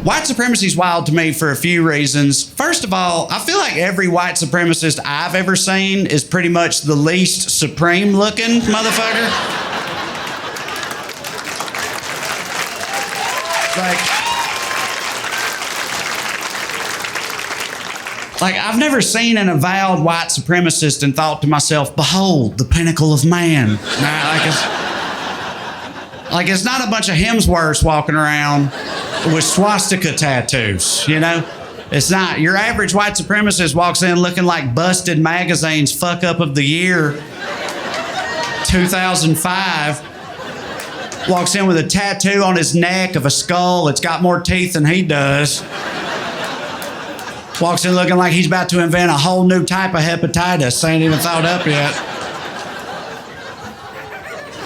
White supremacy is wild to me for a few reasons. First of all, I feel like every white supremacist I've ever seen is pretty much the least supreme looking motherfucker. Like, I've never seen an avowed white supremacist and thought to myself, behold, the pinnacle of man. Like it's not a bunch of Hemsworths walking around with swastika tattoos, you know? It's not. Your average white supremacist walks in looking like Busted Magazine's fuck up of the year, 2005. Walks in with a tattoo on his neck of a skull that's got more teeth than he does. Walks in looking like he's about to invent a whole new type of hepatitis they ain't even thought up yet.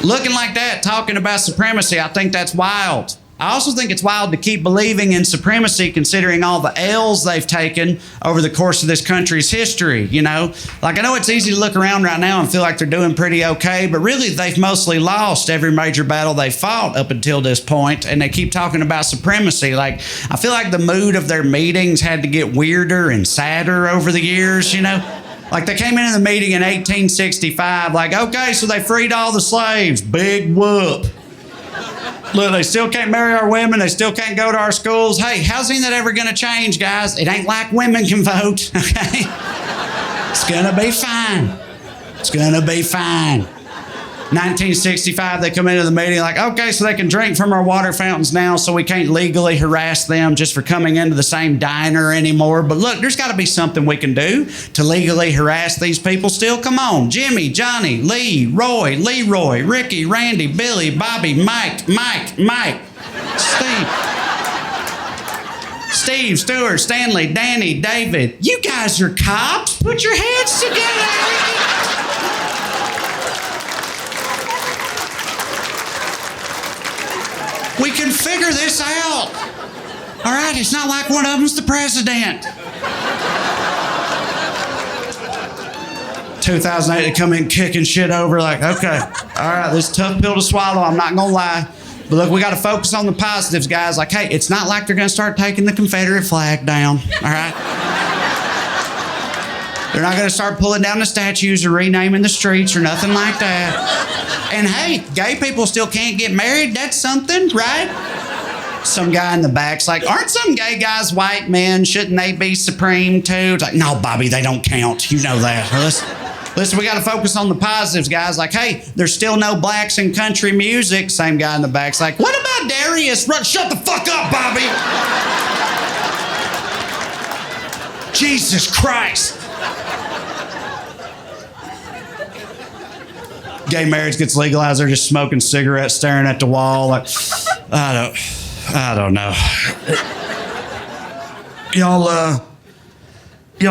Looking like that, talking about supremacy, I think that's wild. I also think it's wild to keep believing in supremacy considering all the L's they've taken over the course of this country's history, you know? Like, I know it's easy to look around right now and feel like they're doing pretty okay, but really they've mostly lost every major battle they fought up until this point, and they keep talking about supremacy. Like, I feel like the mood of their meetings had to get weirder and sadder over the years, you know? Like, they came into the meeting in 1865, like, okay, so they freed all the slaves. Big whoop. Look, they still can't marry our women. They still can't go to our schools. Hey, how's any of that ever going to change, guys? It ain't like women can vote, okay? It's going to be fine. It's going to be fine. 1965, they come into the meeting like, okay, so they can drink from our water fountains now, so we can't legally harass them just for coming into the same diner anymore. But look, there's got to be something we can do to legally harass these people still. Come on. Jimmy, Johnny, Lee, Roy, Leroy, Ricky, Randy, Billy, Bobby, Mike, Steve, Stuart, Stanley, Danny, David. You guys are cops. Put your heads together. We can figure this out. All right, it's not like one of them's the president. 2008, they come in kicking shit over like, okay, all right, this is a tough pill to swallow, I'm not gonna lie. But look, we gotta focus on the positives, guys. Like, hey, it's not like they're gonna start taking the Confederate flag down, all right? They're not gonna start pulling down the statues or renaming the streets or nothing like that. And hey, gay people still can't get married. That's something, right? Some guy in the back's like, aren't some gay guys white men? Shouldn't they be supreme too? It's like, no, Bobby, they don't count. You know that. Listen, we got to focus on the positives, guys. Like, hey, there's still no blacks in country music. Same guy in the back's like, what about Darius? Shut the fuck up, Bobby. Jesus Christ. Gay marriage gets legalized, they're just smoking cigarettes, staring at the wall like, I don't know. Y'all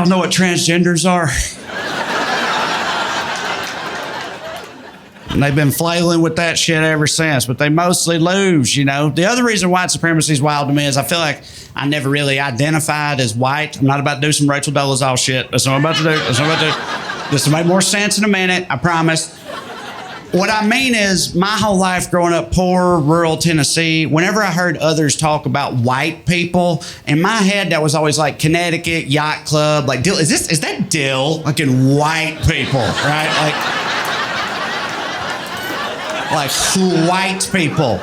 know what transgenders are? And they've been flailing with that shit ever since, but they mostly lose, you know? The other reason white supremacy is wild to me is I feel like I never really identified as white. I'm not about to do some Rachel Dolezal shit. That's what I'm about to do. This will make more sense in a minute, I promise. What I mean is, my whole life growing up poor, rural Tennessee, whenever I heard others talk about white people, in my head that was always like Connecticut, yacht club, like Dill. Is that Dill? Like in white people, right? Like white people.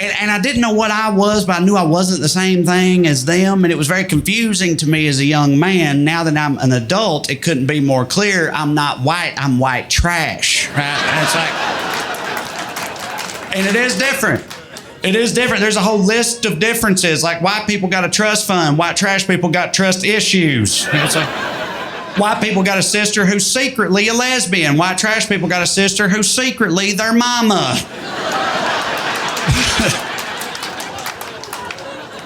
And I didn't know what I was, but I knew I wasn't the same thing as them. And it was very confusing to me as a young man. Now that I'm an adult, it couldn't be more clear. I'm not white, I'm white trash. Right? And it's like, and it is different. It is different. There's a whole list of differences. Like, white people got a trust fund. White trash people got trust issues. It's like, white people got a sister who's secretly a lesbian. White trash people got a sister who's secretly their mama.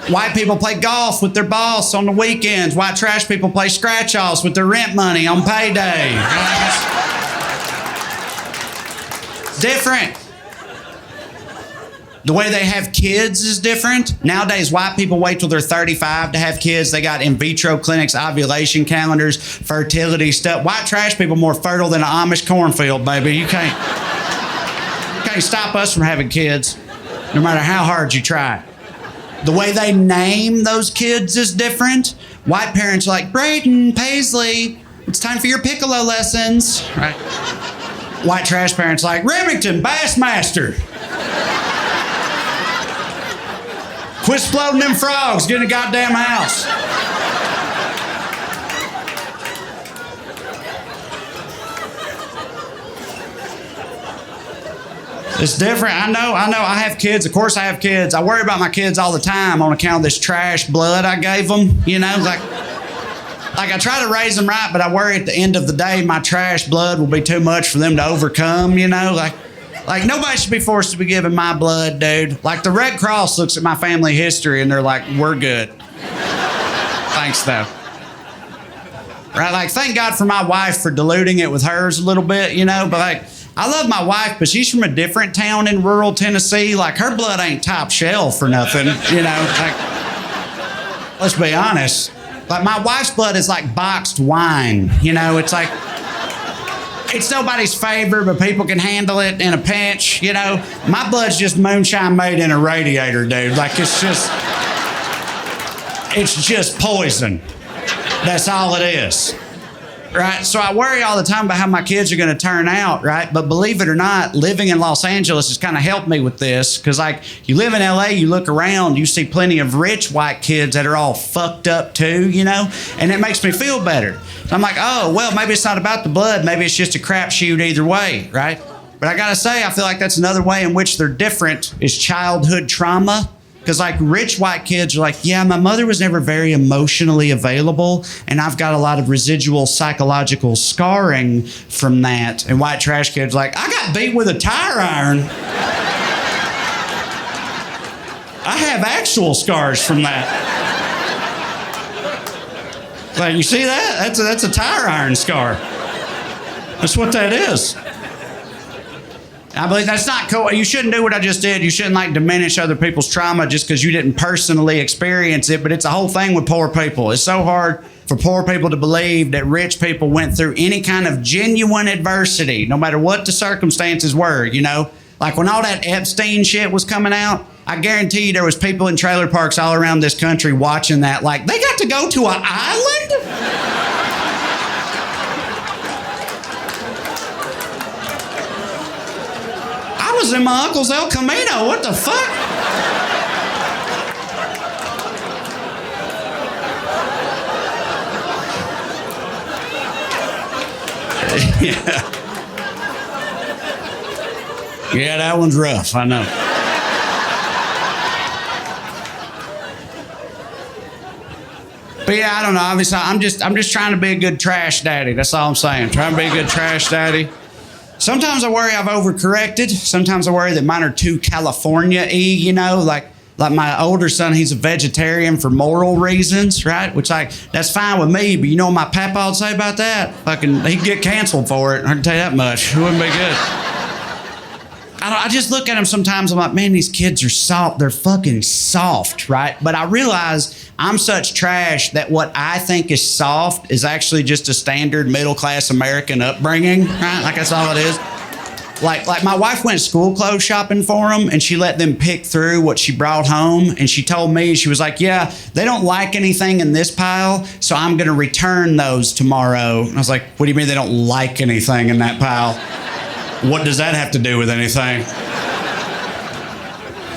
White people play golf with their boss on the weekends. White trash people play scratch-offs with their rent money on payday. Different. The way they have kids is different. Nowadays, white people wait till they're 35 to have kids. They got in vitro clinics, ovulation calendars, fertility stuff. White trash people more fertile than an Amish cornfield, baby. You can't stop us from having kids, no matter how hard you try. The way they name those kids is different. White parents are like, Braden, Paisley, it's time for your piccolo lessons. Right? White trash parents like, Remington, Bassmaster. Quit exploding them frogs, get in a goddamn house. It's different. I know. I have kids. Of course I have kids. I worry about my kids all the time on account of this trash blood I gave them. You know, like I try to raise them right, but I worry at the end of the day my trash blood will be too much for them to overcome, you know? Like nobody should be forced to be giving my blood, dude. Like the Red Cross looks at my family history and they're like, we're good. Thanks, though. Right? Like, thank God for my wife for diluting it with hers a little bit, you know? But like, I love my wife, but she's from a different town in rural Tennessee. Like, her blood ain't top shelf for nothing, you know? Like, let's be honest. Like, my wife's blood is like boxed wine, you know? It's like, it's nobody's favorite, but people can handle it in a pinch, you know? My blood's just moonshine made in a radiator, dude. Like, it's just poison. That's all it is. Right? So I worry all the time about how my kids are going to turn out, right? But believe it or not, living in Los Angeles has kind of helped me with this because, like, you live in LA, you look around, you see plenty of rich white kids that are all fucked up too, you know? And it makes me feel better. I'm like, oh, well, maybe it's not about the blood. Maybe it's just a crapshoot either way, right? But I got to say, I feel like that's another way in which they're different is childhood trauma. Because, like, rich white kids are like, yeah, my mother was never very emotionally available, and I've got a lot of residual psychological scarring from that. And white trash kids are like, I got beat with a tire iron. I have actual scars from that. Like, you see that? That's a tire iron scar. That's what that is. I believe that's not cool. You shouldn't do what I just did. You shouldn't like diminish other people's trauma just because you didn't personally experience it. But it's a whole thing with poor people. It's so hard for poor people to believe that rich people went through any kind of genuine adversity, no matter what the circumstances were, you know? Like when all that Epstein shit was coming out, I guarantee you there was people in trailer parks all around this country watching that like, they got to go to an island? I was in my uncle's El Camino. What the fuck? Yeah. Yeah, that one's rough. I know. But yeah, I don't know. Obviously, I'm just trying to be a good trash daddy. That's all I'm saying. Trying to be a good trash daddy. Sometimes I worry I've overcorrected. Sometimes I worry that mine are too California-y, you know, like my older son, he's a vegetarian for moral reasons, right? Which, like, that's fine with me, but you know what my papa would say about that? Fucking, he'd get canceled for it. I can tell you that much. It wouldn't be good. I just look at them sometimes, I'm like, man, these kids are soft. They're fucking soft, right? But I realize I'm such trash that what I think is soft is actually just a standard middle-class American upbringing, right? Like, that's all it is. Like my wife went school clothes shopping for them, and she let them pick through what she brought home, and she told me, she was like, yeah, they don't like anything in this pile, so I'm going to return those tomorrow. And I was like, what do you mean they don't like anything in that pile? What does that have to do with anything?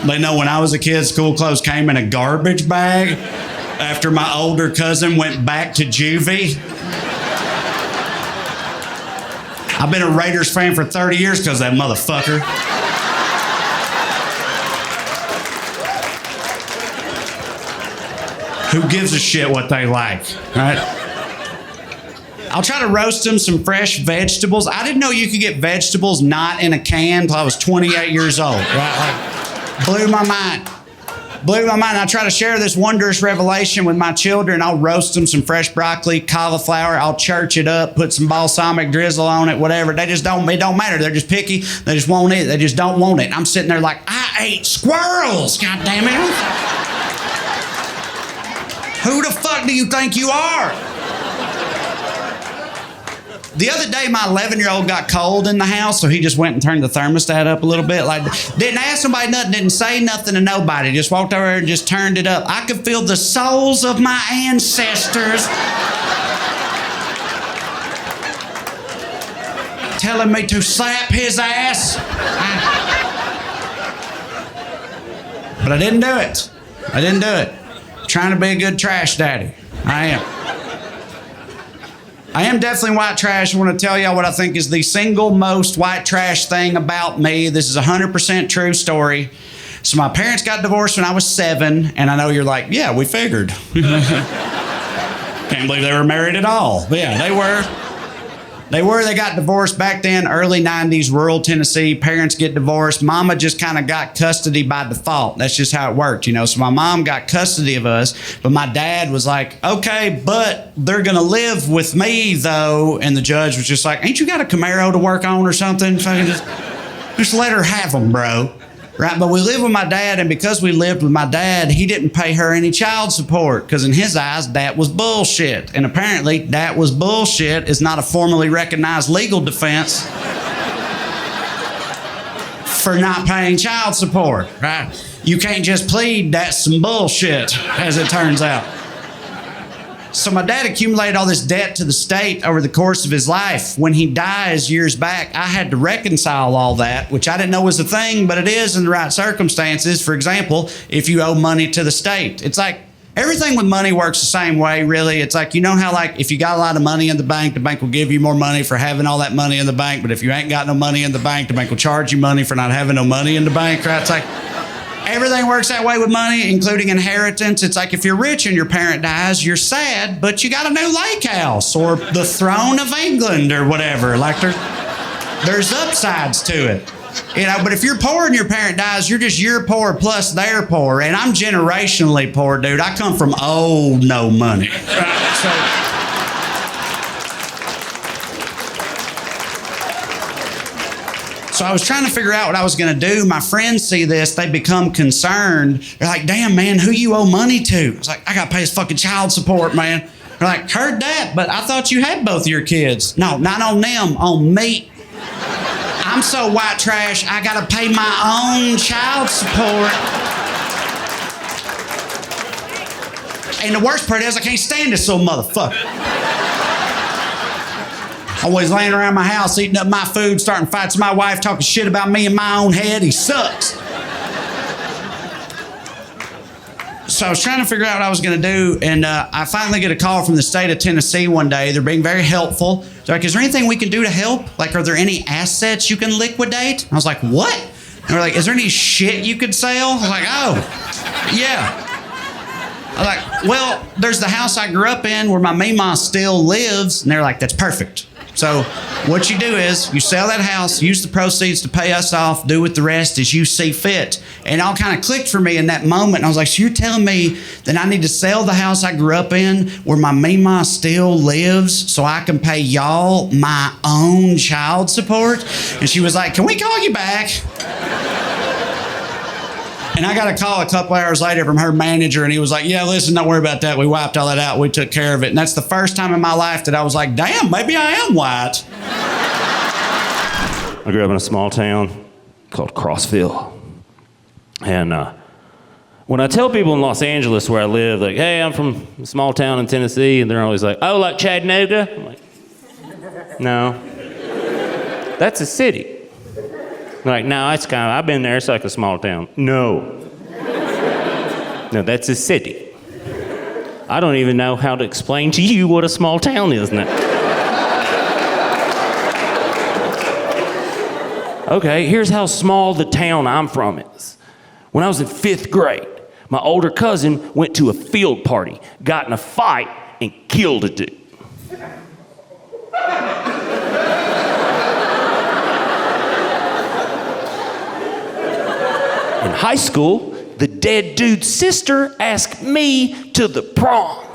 They know when I was a kid, school clothes came in a garbage bag after my older cousin went back to juvie. I've been a Raiders fan for 30 years because of that motherfucker. Who gives a shit what they like, right? I'll try to roast them some fresh vegetables. I didn't know you could get vegetables not in a can until I was 28 years old, right? Like, blew my mind. I try to share this wondrous revelation with my children. I'll roast them some fresh broccoli, cauliflower. I'll church it up, put some balsamic drizzle on it, whatever. It don't matter. They're just picky. They just won't eat it. They just don't want it. And I'm sitting there like, I ate squirrels, God damn it. Who the fuck do you think you are? The other day, my 11-year-old got cold in the house, so he just went and turned the thermostat up a little bit. Like, didn't ask somebody nothing, didn't say nothing to nobody. Just walked over there and just turned it up. I could feel the souls of my ancestors telling me to slap his ass. But I didn't do it. I didn't do it. Trying to be a good trash daddy. I am. I am definitely white trash. I want to tell y'all what I think is the single most white trash thing about me. This is a 100% true story. So my parents got divorced when I was 7, and I know you're like, yeah, we figured. Can't believe they were married at all. But yeah, they were. They got divorced back then, early 90s, rural Tennessee. Parents get divorced. Mama just kind of got custody by default. That's just how it worked, you know. So my mom got custody of us, but my dad was like, okay, but they're going to live with me, though. And the judge was just like, ain't you got a Camaro to work on or something? Just let her have them, bro. Right, but we lived with my dad, and because we lived with my dad, he didn't pay her any child support because in his eyes, that was bullshit. And apparently, that was bullshit is not a formally recognized legal defense for not paying child support, right? You can't just plead that's some bullshit, as it turns out. So my dad accumulated all this debt to the state over the course of his life. When he dies years back, I had to reconcile all that, which I didn't know was a thing, but it is in the right circumstances. For example, if you owe money to the state, it's like everything with money works the same way, really. It's like, you know how like if you got a lot of money in the bank will give you more money for having all that money in the bank. But if you ain't got no money in the bank will charge you money for not having no money in the bank, right? It's like everything works that way with money, including inheritance. It's like if you're rich and your parent dies, you're sad, but you got a new lake house or the throne of England or whatever. Like there's upsides to it. You know, but if you're poor and your parent dies, you're poor plus they're poor. And I'm generationally poor, dude. I come from old no money. So I was trying to figure out what I was going to do. My friends see this. They become concerned. They're like, damn, man, who you owe money to? I was like, I got to pay his fucking child support, man. They're like, heard that, but I thought you had both your kids. No, not on them, on me. I'm so white trash, I got to pay my own child support. And the worst part is I can't stand this little motherfucker. Always laying around my house, eating up my food, starting fights with my wife, talking shit about me in my own head. He sucks. So I was trying to figure out what I was going to do, and I finally get a call from the state of Tennessee one day. They're being very helpful. They're like, is there anything we can do to help? Like, are there any assets you can liquidate? I was like, what? And they're like, is there any shit you could sell? I was like, oh, yeah. I was like, well, there's the house I grew up in where my Meemaw still lives. And they're like, that's perfect. So what you do is you sell that house, use the proceeds to pay us off, do with the rest as you see fit. And it all kind of clicked for me in that moment. And I was like, so you're telling me that I need to sell the house I grew up in where my Meemaw still lives so I can pay y'all my own child support? And she was like, can we call you back? And I got a call a couple hours later from her manager, and he was like, yeah, listen, don't worry about that. We wiped all that out. We took care of it. And that's the first time in my life that I was like, damn, maybe I am white. I grew up in a small town called Crossville. And when I tell people in Los Angeles where I live, like, hey, I'm from a small town in Tennessee, and they're always like, oh, like Chattanooga? I'm like, no. That's a city. Like, no, it's kind of, I've been there, it's like a small town. No, that's a city. I don't even know how to explain to you what a small town is now. Okay, here's how small the town I'm from is. When I was in 5th grade, my older cousin went to a field party, got in a fight, and killed a dude. In high school, the dead dude's sister asked me to the prom.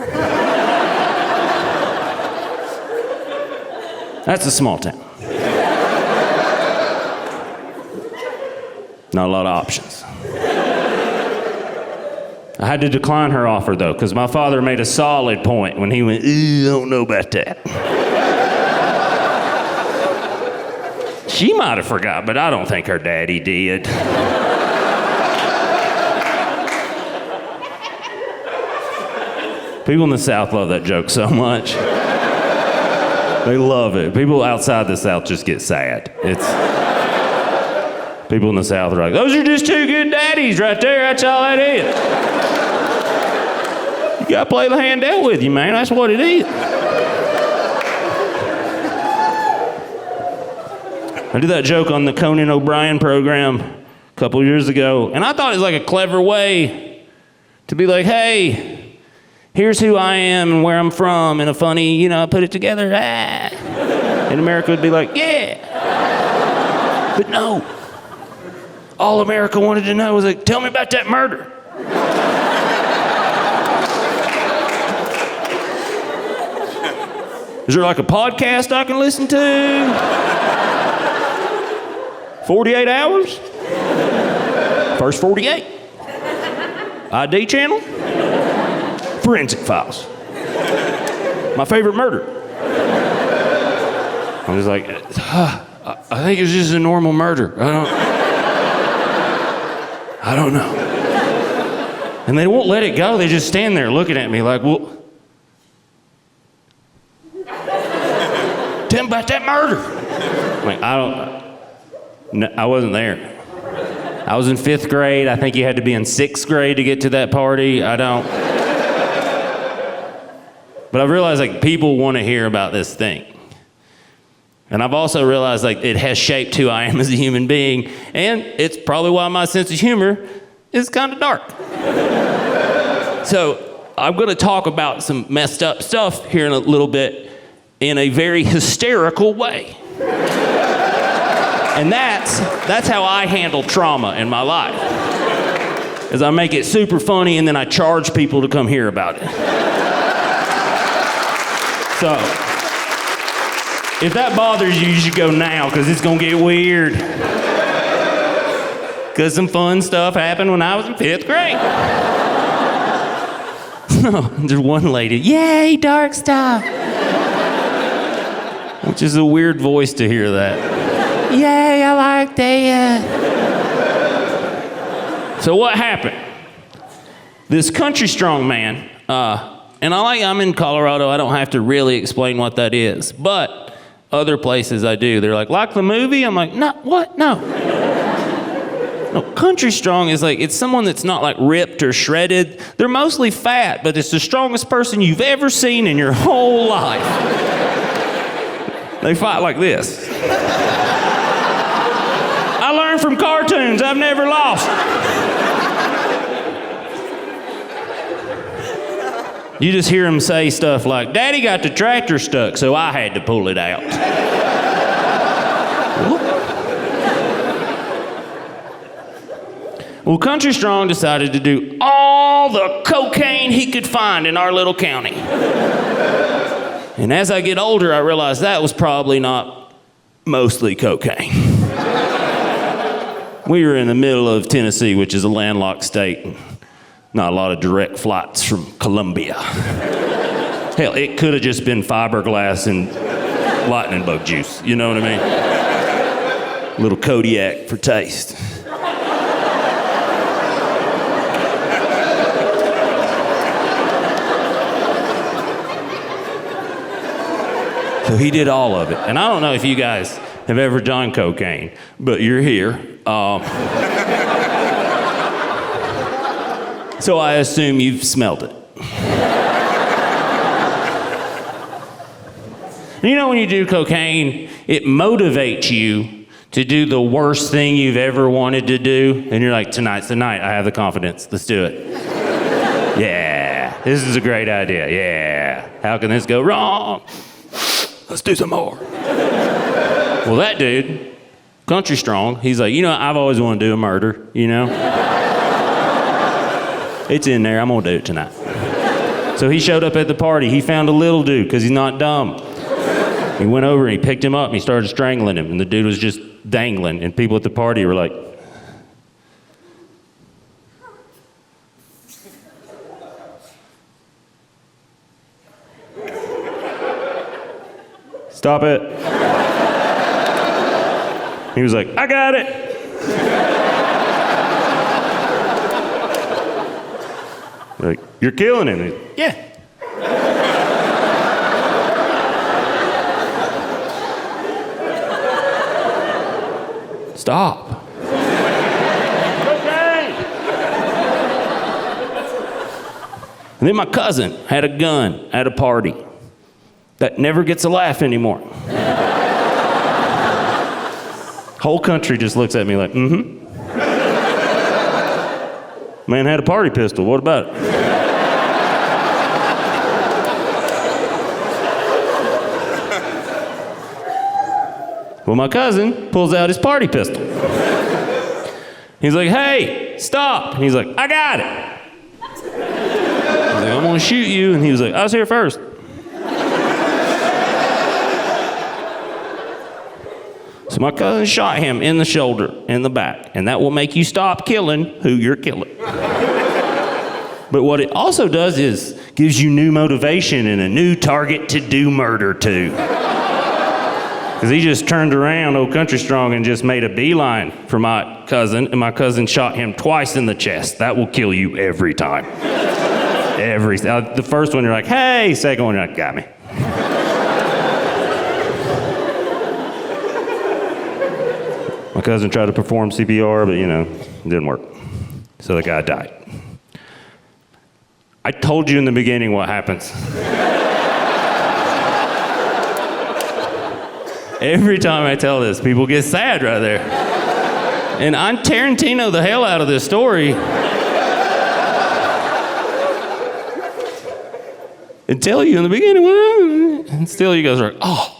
That's a small town. Not a lot of options. I had to decline her offer, though, because my father made a solid point when he went, I don't know about that. She might have forgot, but I don't think her daddy did. People in the South love that joke so much. They love it. People outside the South just get sad. People in the South are like, those are just two good daddies right there. That's all that is. You gotta play the hand dealt with you, man. That's what it is. I did that joke on the Conan O'Brien program a couple years ago, and I thought it was like a clever way to be like, hey, here's who I am and where I'm from, and a funny, put it together, And America would be like, yeah. But no. All America wanted to know was like, tell me about that murder. Is there like a podcast I can listen to? 48 hours? First 48. ID channel? Forensic Files. My favorite murder. I'm just like, I think it's just a normal murder. I don't know. And they won't let it go. They just stand there looking at me like, well, tell me about that murder. I'm like, I wasn't there. I was in 5th grade. I think you had to be in 6th grade to get to that party. But I've realized like people want to hear about this thing. And I've also realized like it has shaped who I am as a human being, and it's probably why my sense of humor is kind of dark. So I'm going to talk about some messed up stuff here in a little bit in a very hysterical way. And that's how I handle trauma in my life. Is I make it super funny and then I charge people to come hear about it. So, if that bothers you, you should go now, because it's going to get weird. Because some fun stuff happened when I was in 5th grade. There's one lady, yay, dark stuff. Which is a weird voice to hear that. Yay, I like that. So what happened? This country strong man, and I'm in Colorado, I don't have to really explain what that is, but other places I do. They're like the movie? I'm like, no, what? No. No, country strong is like, it's someone that's not like ripped or shredded. They're mostly fat, but it's the strongest person you've ever seen in your whole life. They fight like this. I learned from cartoons, I've never lost. You just hear them say stuff like, Daddy got the tractor stuck, so I had to pull it out. Well, Country Strong decided to do all the cocaine he could find in our little county. And as I get older, I realized that was probably not mostly cocaine. We were in the middle of Tennessee, which is a landlocked state. Not a lot of direct flights from Columbia. Hell, it could have just been fiberglass and lightning bug juice. You know what I mean? A little Kodiak for taste. So he did all of it. And I don't know if you guys have ever done cocaine, but you're here. So I assume you've smelled it. You know, when you do cocaine, it motivates you to do the worst thing you've ever wanted to do. And you're like, tonight's the night. I have the confidence. Let's do it. Yeah, this is a great idea. Yeah. How can this go wrong? Let's do some more. Well, that dude, Country Strong, he's like, I've always wanted to do a murder, It's in there. I'm going to do it tonight. So he showed up at the party. He found a little dude because he's not dumb. He went over and he picked him up and he started strangling him. And the dude was just dangling. And people at the party were like, stop it. He was like, I got it. Like, you're killing him. He's, yeah. Stop. Okay. And then my cousin had a gun at a party. That never gets a laugh anymore. Whole country just looks at me like, mm-hmm. Man had a party pistol, what about it? Well, my cousin pulls out his party pistol. He's like, hey, stop. And he's like, I got it. He's like, I'm gonna shoot you. And he was like, I was here first. So my cousin shot him in the shoulder, in the back, and that will make you stop killing who you're killing. But what it also does is gives you new motivation and a new target to do murder to. Because he just turned around, old Country Strong, and just made a beeline for my cousin, and my cousin shot him twice in the chest. That will kill you every time. The first one, you're like, hey. Second one, you're like, got me. My cousin tried to perform CPR, but, it didn't work. So the guy died. I told you in the beginning what happens. Every time I tell this, people get sad right there. And I'm Tarantino the hell out of this story. And tell you in the beginning, and still you guys are like, oh.